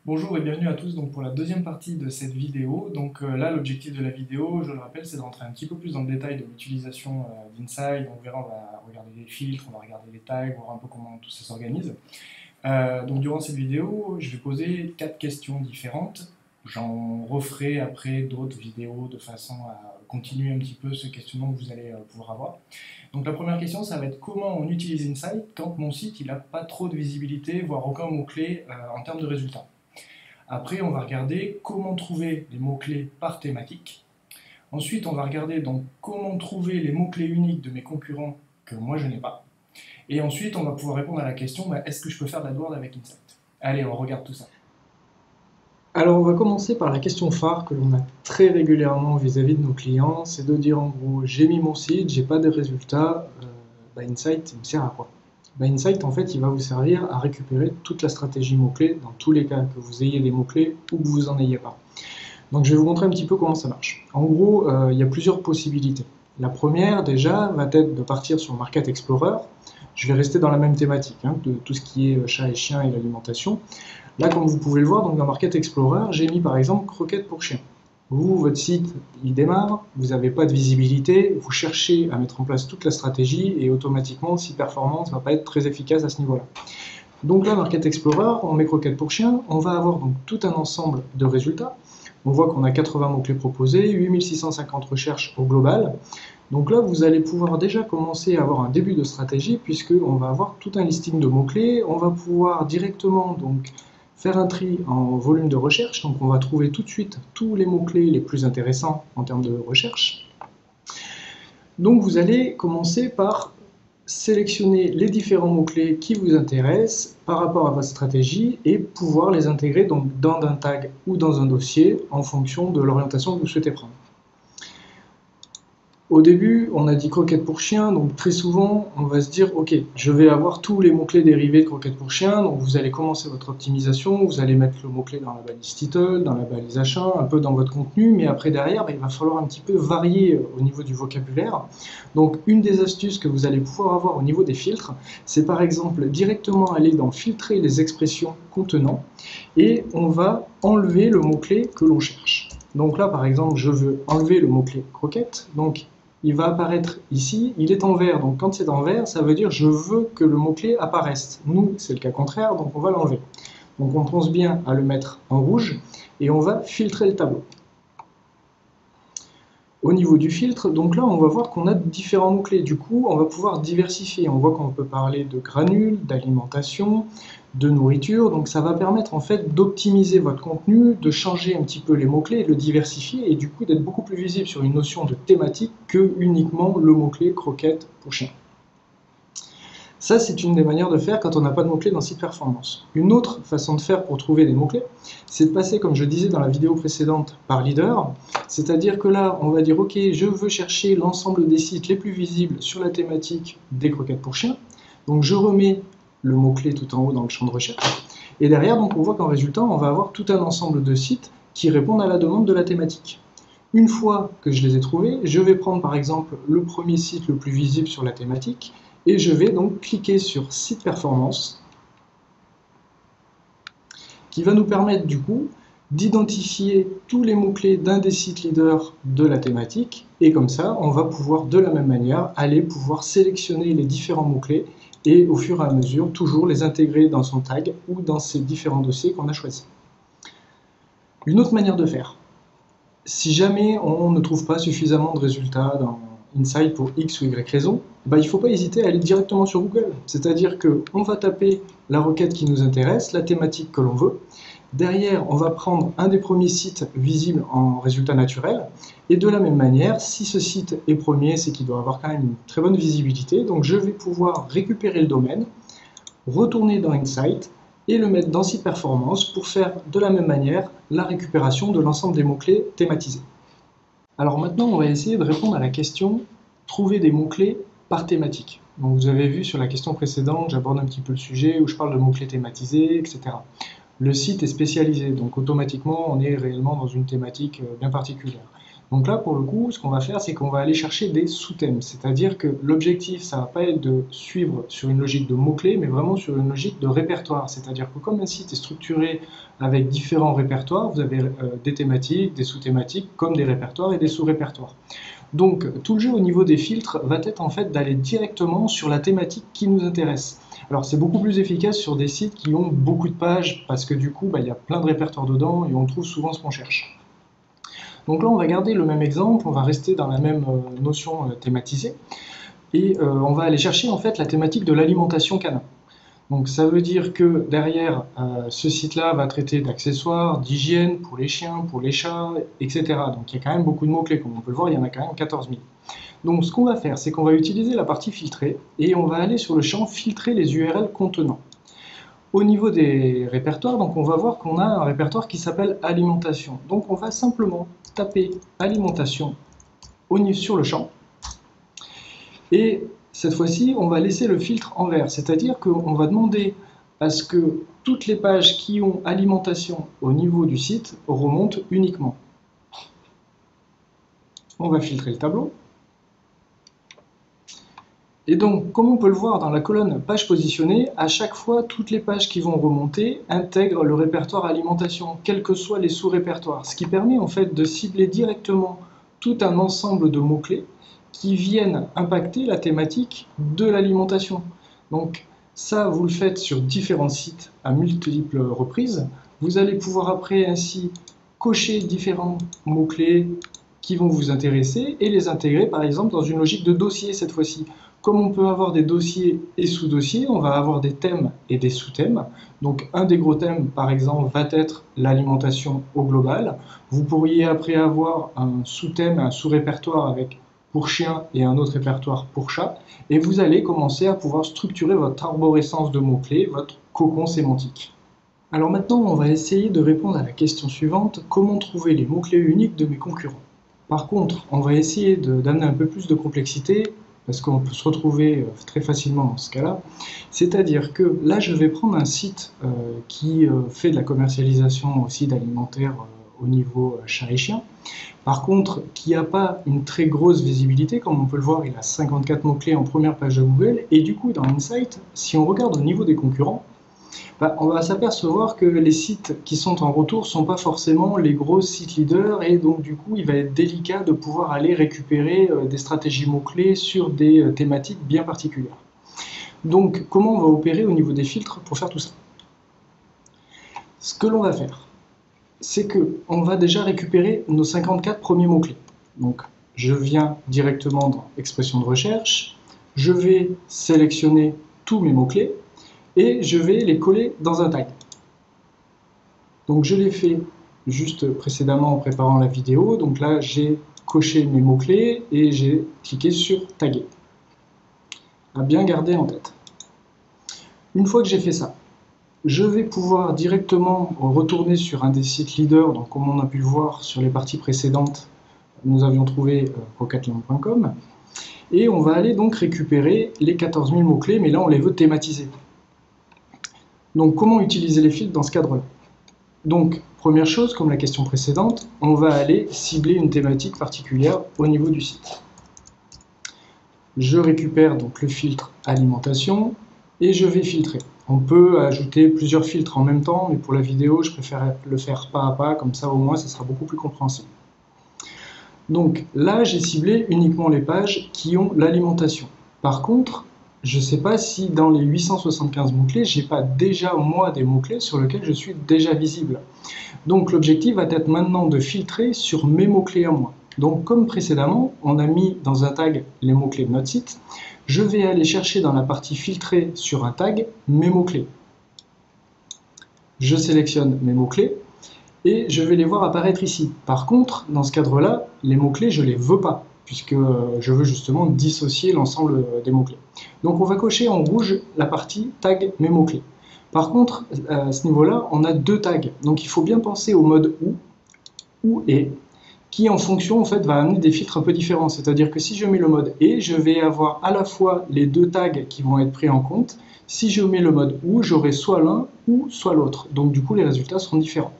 Bonjour et bienvenue à tous donc pour la deuxième partie de cette vidéo. Là, l'objectif de la vidéo, je le rappelle, c'est de rentrer un petit peu plus dans le détail de l'utilisation d'Insight. On verra, on va regarder les filtres, on va regarder les tags, voir un peu comment tout ça s'organise. Durant cette vidéo, je vais poser 4 questions différentes. J'en referai après d'autres vidéos de façon à continuer un petit peu ce questionnement que vous allez pouvoir avoir. Donc la première question, ça va être comment on utilise Insight quand mon site n'a pas trop de visibilité, voire aucun mot-clé en termes de résultats. Après, on va regarder comment trouver les mots-clés par thématique. Ensuite, on va regarder donc comment trouver les mots-clés uniques de mes concurrents que moi je n'ai pas. Et ensuite, on va pouvoir répondre à la question, est-ce que je peux faire de l'AdWords avec Insight? Allez, on regarde tout ça. Alors, on va commencer par la question phare que l'on a très régulièrement vis-à-vis de nos clients, c'est de dire en gros, j'ai mis mon site, j'ai pas de résultats, Insight, il me sert à quoi? Insight, en fait, il va vous servir à récupérer toute la stratégie mots-clés dans tous les cas, que vous ayez des mots-clés ou que vous n'en ayez pas. Donc, je vais vous montrer un petit peu comment ça marche. En gros, il y a plusieurs possibilités. La première, déjà, va être de partir sur Market Explorer. Je vais rester dans la même thématique, de tout ce qui est chat et chien et l'alimentation. Là, comme vous pouvez le voir, donc dans Market Explorer, j'ai mis par exemple croquettes pour chiens. Vous, votre site, il démarre, vous n'avez pas de visibilité, vous cherchez à mettre en place toute la stratégie et automatiquement, si performance ne va pas être très efficace à ce niveau-là. Donc là, Market Explorer, on met croquettes pour chiens, on va avoir donc tout un ensemble de résultats. On voit qu'on a 80 mots-clés proposés, 8650 recherches au global. Donc là, vous allez pouvoir déjà commencer à avoir un début de stratégie puisqu'on va avoir tout un listing de mots-clés. On va pouvoir directement donc faire un tri en volume de recherche, donc on va trouver tout de suite tous les mots-clés les plus intéressants en termes de recherche. Donc vous allez commencer par sélectionner les différents mots-clés qui vous intéressent par rapport à votre stratégie et pouvoir les intégrer donc dans un tag ou dans un dossier en fonction de l'orientation que vous souhaitez prendre. Au début, on a dit croquettes pour chien, donc très souvent, on va se dire, ok, je vais avoir tous les mots-clés dérivés de croquettes pour chien, donc vous allez commencer votre optimisation, vous allez mettre le mot-clé dans la balise title, dans la balise achat, un peu dans votre contenu, mais après derrière, il va falloir un petit peu varier au niveau du vocabulaire. Donc une des astuces que vous allez pouvoir avoir au niveau des filtres, c'est par exemple directement aller dans filtrer les expressions contenant, et on va enlever le mot-clé que l'on cherche. Donc là, par exemple, je veux enlever le mot-clé croquette, donc il va apparaître ici, il est en vert, donc quand c'est en vert, ça veut dire je veux que le mot-clé apparaisse. Nous, c'est le cas contraire, donc on va l'enlever. Donc on pense bien à le mettre en rouge, et on va filtrer le tableau. Au niveau du filtre, donc là on va voir qu'on a différents mots-clés, du coup on va pouvoir diversifier, on voit qu'on peut parler de granules, d'alimentation, de nourriture, donc ça va permettre en fait d'optimiser votre contenu, de changer un petit peu les mots-clés, de le diversifier et du coup d'être beaucoup plus visible sur une notion de thématique que uniquement le mot-clé croquette pour chien. Ça, c'est une des manières de faire quand on n'a pas de mots-clés dans Site Performance. Une autre façon de faire pour trouver des mots-clés, c'est de passer, comme je disais dans la vidéo précédente, par leader. C'est-à-dire que là, on va dire, ok, je veux chercher l'ensemble des sites les plus visibles sur la thématique des croquettes pour chiens. Donc je remets le mot-clé tout en haut dans le champ de recherche. Et derrière, donc, on voit qu'en résultat, on va avoir tout un ensemble de sites qui répondent à la demande de la thématique. Une fois que je les ai trouvés, je vais prendre par exemple le premier site le plus visible sur la thématique, et je vais donc cliquer sur Site Performance, qui va nous permettre du coup d'identifier tous les mots-clés d'un des sites leaders de la thématique, et comme ça, on va pouvoir de la même manière aller pouvoir sélectionner les différents mots-clés et au fur et à mesure, toujours les intégrer dans son tag ou dans ces différents dossiers qu'on a choisis. Une autre manière de faire, si jamais on ne trouve pas suffisamment de résultats dans Insight pour X ou Y raison, il ne faut pas hésiter à aller directement sur Google. C'est-à-dire qu'on va taper la requête qui nous intéresse, la thématique que l'on veut. Derrière, on va prendre un des premiers sites visibles en résultat naturel. Et de la même manière, si ce site est premier, c'est qu'il doit avoir quand même une très bonne visibilité. Donc je vais pouvoir récupérer le domaine, retourner dans Insight et le mettre dans Site Performance pour faire de la même manière la récupération de l'ensemble des mots-clés thématisés. Alors maintenant, on va essayer de répondre à la question « Trouver des mots-clés par thématique ». Donc vous avez vu sur la question précédente, j'aborde un petit peu le sujet où je parle de mots-clés thématisés, etc. Le site est spécialisé, donc automatiquement, on est réellement dans une thématique bien particulière. Donc là, pour le coup, ce qu'on va faire, c'est qu'on va aller chercher des sous-thèmes. C'est-à-dire que l'objectif, ça ne va pas être de suivre sur une logique de mots-clés, mais vraiment sur une logique de répertoire. C'est-à-dire que comme un site est structuré avec différents répertoires, vous avez des thématiques, des sous-thématiques, comme des répertoires et des sous-répertoires. Donc tout le jeu au niveau des filtres va être en fait d'aller directement sur la thématique qui nous intéresse. Alors c'est beaucoup plus efficace sur des sites qui ont beaucoup de pages, parce que du coup, il y a plein de répertoires dedans et on trouve souvent ce qu'on cherche. Donc là, on va garder le même exemple, on va rester dans la même notion thématisée, et on va aller chercher en fait la thématique de l'alimentation canin. Donc ça veut dire que derrière, ce site-là va traiter d'accessoires, d'hygiène pour les chiens, pour les chats, etc. Donc il y a quand même beaucoup de mots-clés, comme on peut le voir, il y en a quand même 14 000. Donc ce qu'on va faire, c'est qu'on va utiliser la partie filtrée, et on va aller sur le champ filtrer les URL contenants. Au niveau des répertoires, donc on va voir qu'on a un répertoire qui s'appelle alimentation. Donc on va simplement taper alimentation sur le champ. Et cette fois-ci, on va laisser le filtre en vert. C'est-à-dire qu'on va demander à ce que toutes les pages qui ont alimentation au niveau du site remontent uniquement. On va filtrer le tableau. Et donc, comme on peut le voir dans la colonne page positionnée, à chaque fois, toutes les pages qui vont remonter intègrent le répertoire alimentation, quels que soient les sous-répertoires, ce qui permet en fait de cibler directement tout un ensemble de mots-clés qui viennent impacter la thématique de l'alimentation. Donc ça, vous le faites sur différents sites à multiples reprises. Vous allez pouvoir après ainsi cocher différents mots-clés qui vont vous intéresser et les intégrer par exemple dans une logique de dossier cette fois-ci. Comme on peut avoir des dossiers et sous-dossiers, on va avoir des thèmes et des sous-thèmes. Donc un des gros thèmes, par exemple, va être l'alimentation au global. Vous pourriez après avoir un sous-thème, un sous-répertoire avec pour chien et un autre répertoire pour chat. Et vous allez commencer à pouvoir structurer votre arborescence de mots-clés, votre cocon sémantique. Alors maintenant, on va essayer de répondre à la question suivante, comment trouver les mots-clés uniques de mes concurrents? Par contre, on va essayer d'amener un peu plus de complexité, parce qu'on peut se retrouver très facilement dans ce cas-là. C'est-à-dire que là, je vais prendre un site qui fait de la commercialisation aussi d'alimentaire au niveau chat et chien. Par contre, qui n'a pas une très grosse visibilité, comme on peut le voir, il a 54 mots-clés en première page de Google. Et du coup, dans Insight, si on regarde au niveau des concurrents, on va s'apercevoir que les sites qui sont en retour ne sont pas forcément les gros sites leaders et donc du coup il va être délicat de pouvoir aller récupérer des stratégies mots-clés sur des thématiques bien particulières. Donc comment on va opérer au niveau des filtres pour faire tout ça? Ce que l'on va faire, c'est qu'on va déjà récupérer nos 54 premiers mots-clés. Donc je viens directement dans expression de recherche, je vais sélectionner tous mes mots-clés, et je vais les coller dans un tag. Donc je l'ai fait juste précédemment en préparant la vidéo, donc là j'ai coché mes mots-clés et j'ai cliqué sur taguer. À bien garder en tête. Une fois que j'ai fait ça, je vais pouvoir directement retourner sur un des sites leaders, donc comme on a pu le voir sur les parties précédentes, nous avions trouvé rocketland.com, et on va aller donc récupérer les 14 000 mots-clés, mais là on les veut thématiser. Donc comment utiliser les filtres dans ce cadre-là? Donc première chose, comme la question précédente, on va aller cibler une thématique particulière au niveau du site. Je récupère donc le filtre alimentation et je vais filtrer. On peut ajouter plusieurs filtres en même temps, mais pour la vidéo, je préfère le faire pas à pas, comme ça au moins ça sera beaucoup plus compréhensible. Donc là, j'ai ciblé uniquement les pages qui ont l'alimentation. Par contre, je ne sais pas si dans les 875 mots-clés, je n'ai pas déjà, moi, des mots-clés sur lesquels je suis déjà visible. Donc l'objectif va être maintenant de filtrer sur mes mots-clés à moi. Donc comme précédemment, on a mis dans un tag les mots-clés de notre site, je vais aller chercher dans la partie filtrée sur un tag mes mots-clés. Je sélectionne mes mots-clés et je vais les voir apparaître ici. Par contre, dans ce cadre-là, les mots-clés, je ne les veux pas, puisque je veux justement dissocier l'ensemble des mots-clés. Donc on va cocher en rouge la partie tag mes mots-clés. Par contre, à ce niveau-là, on a deux tags. Donc il faut bien penser au mode ou et, qui en fonction en fait va amener des filtres un peu différents. C'est-à-dire que si je mets le mode et, je vais avoir à la fois les deux tags qui vont être pris en compte. Si je mets le mode ou, j'aurai soit l'un ou soit l'autre. Donc du coup les résultats seront différents.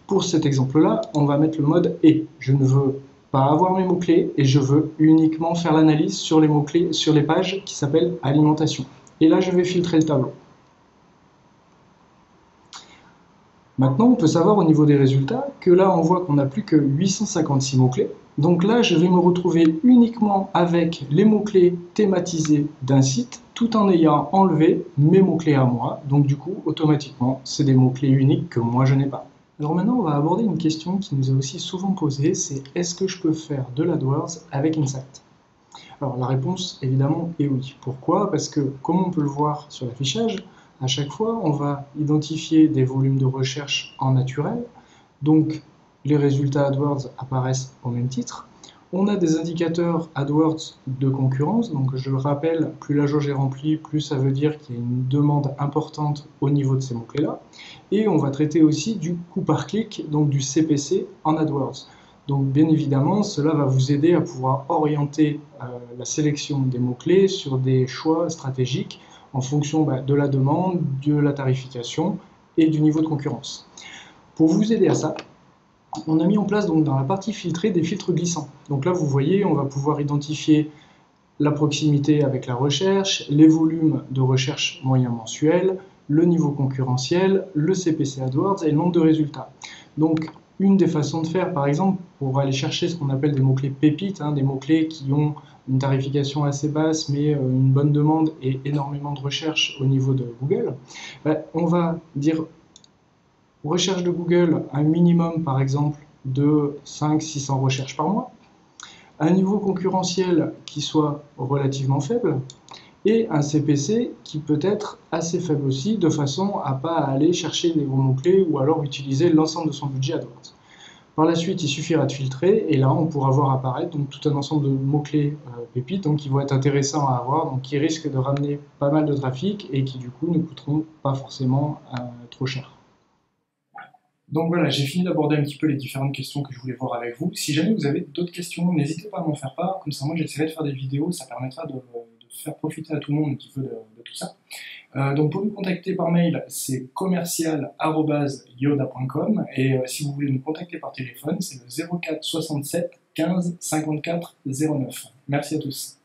Pour cet exemple-là, on va mettre le mode et. Je ne veux pas avoir mes mots-clés et je veux uniquement faire l'analyse sur les mots-clés, sur les pages qui s'appellent alimentation. Et là, je vais filtrer le tableau. Maintenant, on peut savoir au niveau des résultats que là, on voit qu'on n'a plus que 856 mots-clés. Donc là, je vais me retrouver uniquement avec les mots-clés thématisés d'un site, tout en ayant enlevé mes mots-clés à moi. Donc du coup, automatiquement, c'est des mots-clés uniques que moi, je n'ai pas. Alors maintenant, on va aborder une question qui nous est aussi souvent posée, c'est est-ce que je peux faire de l'AdWords avec Insight? Alors la réponse, évidemment, est oui. Pourquoi? Parce que, comme on peut le voir sur l'affichage, à chaque fois, on va identifier des volumes de recherche en naturel, donc les résultats AdWords apparaissent au même titre. On a des indicateurs AdWords de concurrence, donc je le rappelle, plus la jauge est remplie, plus ça veut dire qu'il y a une demande importante au niveau de ces mots-clés-là. Et on va traiter aussi du coût par clic, donc du CPC en AdWords. Donc bien évidemment, cela va vous aider à pouvoir orienter la sélection des mots-clés sur des choix stratégiques en fonction de la demande, de la tarification et du niveau de concurrence. Pour vous aider à ça, on a mis en place donc dans la partie filtrée des filtres glissants. Donc là, vous voyez, on va pouvoir identifier la proximité avec la recherche, les volumes de recherche moyens mensuels, le niveau concurrentiel, le CPC AdWords et le nombre de résultats. Donc, une des façons de faire, par exemple, pour aller chercher ce qu'on appelle des mots-clés pépites, des mots-clés qui ont une tarification assez basse, mais une bonne demande et énormément de recherche au niveau de Google, on va dire recherche de Google, un minimum, par exemple, de 500-600 recherches par mois, un niveau concurrentiel qui soit relativement faible, et un CPC qui peut être assez faible aussi, de façon à ne pas aller chercher des gros mots-clés ou alors utiliser l'ensemble de son budget AdWords. Par la suite, il suffira de filtrer et là, on pourra voir apparaître donc, tout un ensemble de mots-clés pépites donc, qui vont être intéressants à avoir, donc qui risquent de ramener pas mal de trafic et qui du coup ne coûteront pas forcément trop cher. Donc voilà, j'ai fini d'aborder un petit peu les différentes questions que je voulais voir avec vous. Si jamais vous avez d'autres questions, n'hésitez pas à m'en faire part, comme ça moi j'essaierai de faire des vidéos, ça permettra de faire profiter à tout le monde un petit peu de tout ça. Donc pour nous contacter par mail, c'est commercial@yoda.com et si vous voulez nous contacter par téléphone, c'est le 04 67 15 54 09. Merci à tous.